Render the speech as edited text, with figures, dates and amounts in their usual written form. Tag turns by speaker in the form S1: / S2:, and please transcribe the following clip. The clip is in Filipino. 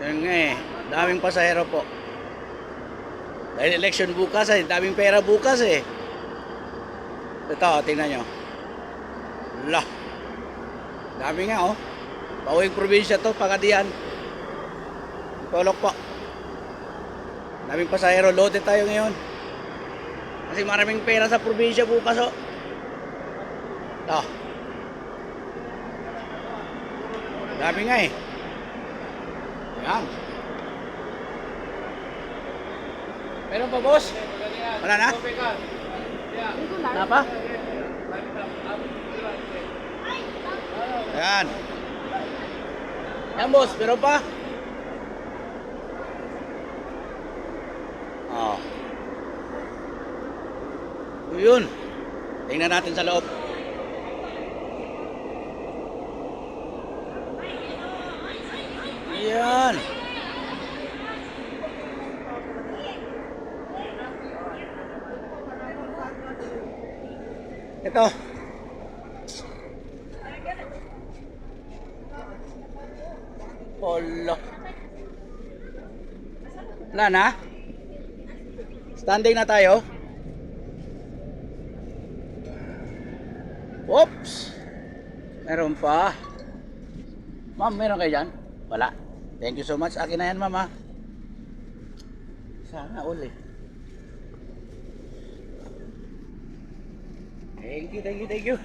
S1: Yun nga eh, daming pasahero po. Dahil election bukas eh, daming pera bukas eh. Ito, tingnan nyo. Lah. Dami nga oh. Pauwing probinsya to, Pagadian. Tulok po. Daming pasahero, loaded tayo ngayon. Kasi maraming pera sa probinsya bukas oh. Ito. Dami nga eh. Yan. Meron pa boss? Wala na? Wala pa? Yan. Yan boss, meron pa? Oh. Yun. Tingnan natin sa loob. Yan. Ito. Polo. Wala na? Standing na tayo. Oops. Meron pa. Ma'am, meron kayo dyan? Wala. Thank you so much. Akin na yan, mama. Sana uli. Thank you, thank you, thank you.